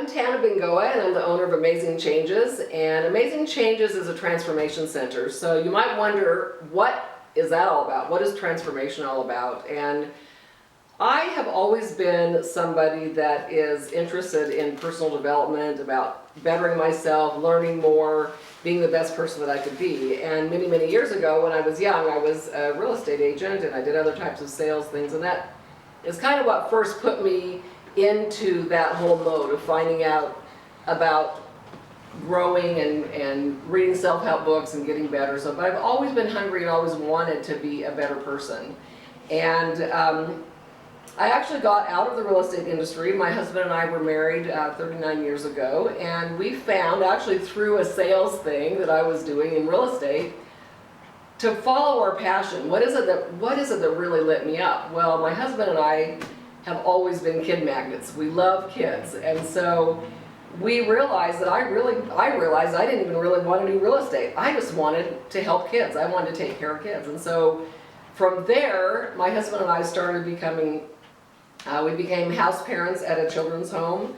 I'm Tana Bengoa, and I'm the owner of Amazing Changes. And Amazing Changes is a transformation center. So you might wonder, what is that all about? What is transformation all about? And I have always been somebody that is interested in personal development, about bettering myself, learning more, being the best person that I could be. And many, many years ago when I was young, I was a real estate agent and I did other types of sales things, and that is kind of what first put me into that whole mode of finding out about growing and reading self-help books and getting better. So, but I've always been hungry and always wanted to be a better person. And I actually got out of the real estate industry. My husband and I were married 39 years ago, and we found, actually through a sales thing that I was doing in real estate, to follow our passion. What is it that really lit me up? Well, my husband and I have always been kid magnets. We love kids, and so we realized that I realized I didn't even really want to do real estate. I just wanted to help kids. I wanted to take care of kids, and so from there, my husband and I started becoming. We became house parents at a children's home.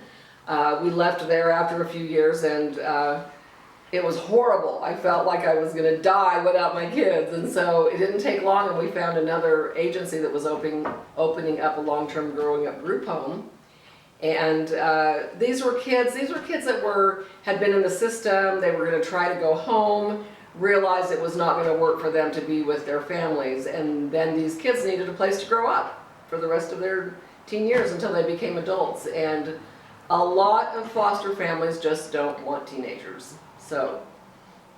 We left there after a few years, and it was horrible. I felt like I was going to die without my kids, and so it didn't take long, and we found another agency that was opening up a long-term growing up group home. And these were kids that had been in the system. They were going to try to go home, realized it was not going to work for them to be with their families, and then these kids needed a place to grow up for the rest of their teen years until they became adults. And a lot of foster families just don't want teenagers. So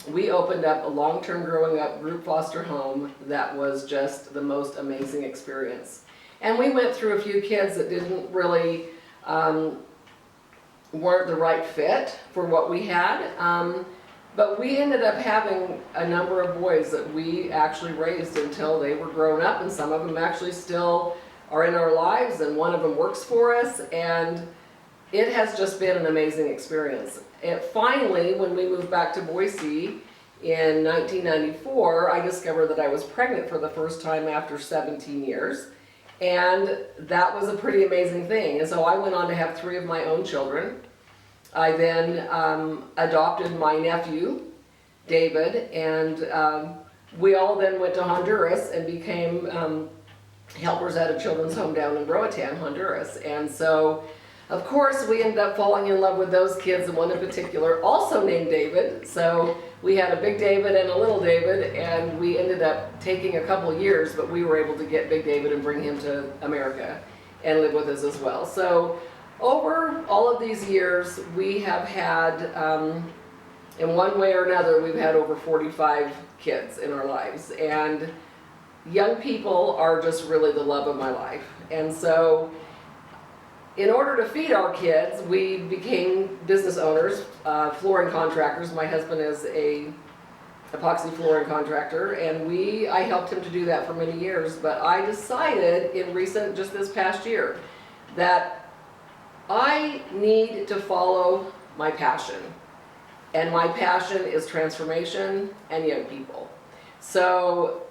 we opened up a long-term growing up group foster home that was just the most amazing experience. And we went through a few kids that didn't really, weren't the right fit for what we had. But we ended up having a number of boys that we actually raised until they were grown up, and some of them actually still are in our lives, and one of them works for us, and it has just been an amazing experience. And finally, when we moved back to Boise in 1994, I discovered that I was pregnant for the first time after 17 years, and that was a pretty amazing thing. And so I went on to have 3 of my own children. I then adopted my nephew, David, and we all then went to Honduras and became helpers at a children's home down in Roatan, Honduras. And so, of course, we ended up falling in love with those kids, and one in particular also named David. So we had a big David and a little David, and we ended up taking a couple years, but we were able to get big David and bring him to America and live with us as well. So over all of these years, we have had, in one way or another, we've had over 45 kids in our lives. And young people are just really the love of my life. And so in order to feed our kids, we became business owners, flooring contractors. My husband is a epoxy flooring contractor, and I helped him to do that for many years. But I decided just this past year, that I need to follow my passion. And my passion is transformation and young people. So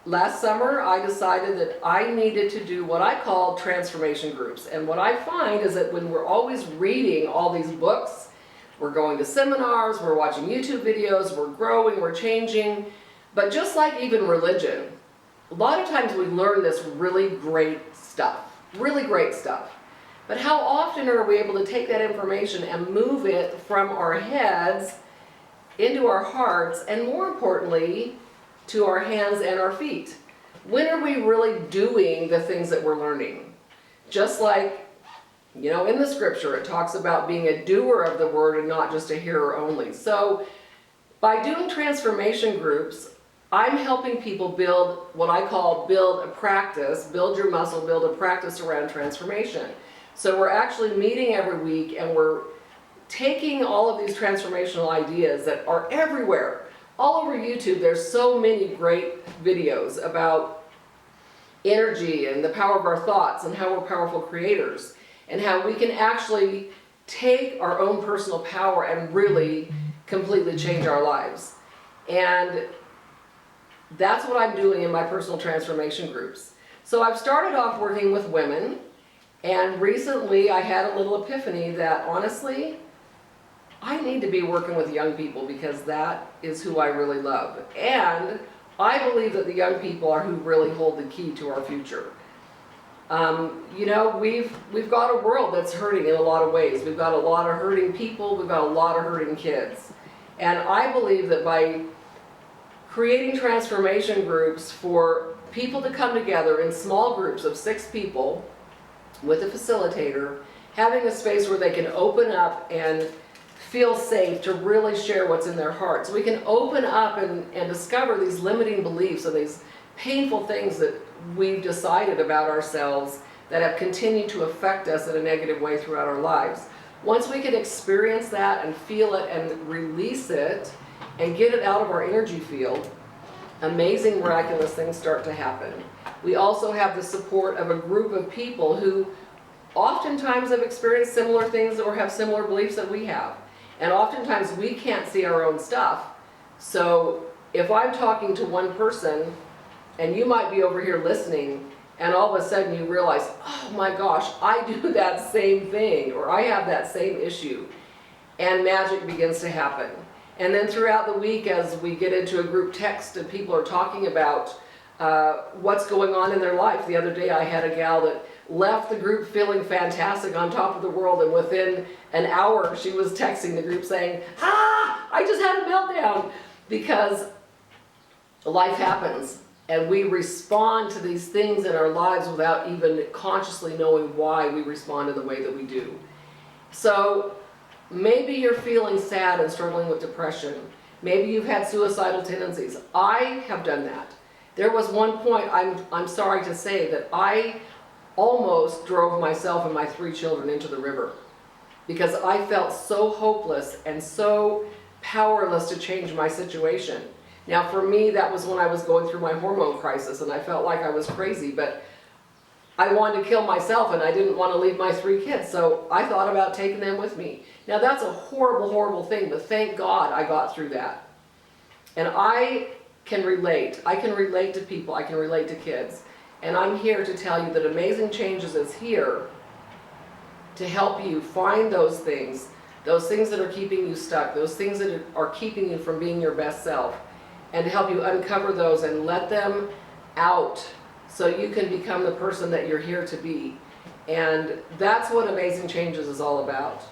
last summer, I decided that I needed to do what I call transformation groups. And what I find is that when we're always reading all these books, we're going to seminars, we're watching YouTube videos, we're growing, we're changing, but just like even religion, a lot of times we learn this really great stuff. But how often are we able to take that information and move it from our heads into our hearts, and more importantly, to our hands and our feet? When are we really doing the things that we're learning? Just like, in the scripture, it talks about being a doer of the word and not just a hearer only. So by doing transformation groups, I'm helping people build what I call build a practice, build your muscle, build a practice around transformation. So we're actually meeting every week, and we're taking all of these transformational ideas that are everywhere. All over YouTube, there's so many great videos about energy and the power of our thoughts and how we're powerful creators, and how we can actually take our own personal power and really completely change our lives. And that's what I'm doing in my personal transformation groups. So I've started off working with women, And recently I had a little epiphany that honestly, I need to be working with young people because that is who I really love. And I believe that the young people are who really hold the key to our future. You know, we've got a world that's hurting in a lot of ways. We've got a lot of hurting people, we've got a lot of hurting kids. And I believe that by creating transformation groups for people to come together in small groups of 6 people with a facilitator, having a space where they can open up and feel safe to really share what's in their hearts. We can open up and discover these limiting beliefs and these painful things that we've decided about ourselves that have continued to affect us in a negative way throughout our lives. Once we can experience that and feel it and release it and get it out of our energy field, amazing, miraculous things start to happen. We also have the support of a group of people who oftentimes have experienced similar things or have similar beliefs that we have. And oftentimes we can't see our own stuff. So if I'm talking to one person and you might be over here listening and all of a sudden you realize, oh my gosh, I do that same thing, or I have that same issue, and magic begins to happen. And then throughout the week as we get into a group text and people are talking about what's going on in their life. The other day I had a gal that left the group feeling fantastic, on top of the world, and within an hour she was texting the group saying, I just had a meltdown, because life happens and we respond to these things in our lives without even consciously knowing why we respond in the way that we do. So maybe you're feeling sad and struggling with depression. Maybe you've had suicidal tendencies. I have done that. There was one point, I'm sorry to say, that I almost drove myself and my 3 children into the river because I felt so hopeless and so powerless to change my situation. Now for me, that was when I was going through my hormone crisis and I felt like I was crazy, but I wanted to kill myself and I didn't want to leave my 3 kids, so I thought about taking them with me. Now that's a horrible, horrible thing, but thank God I got through that. And I can relate. I can relate to people. I can relate to kids. And I'm here to tell you that Amazing Changes is here to help you find those things that are keeping you stuck, those things that are keeping you from being your best self, and to help you uncover those and let them out so you can become the person that you're here to be. And that's what Amazing Changes is all about.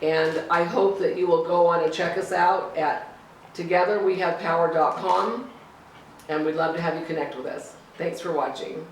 And I hope that you will go on and check us out at togetherwehavepower.com, and we'd love to have you connect with us. Thanks for watching.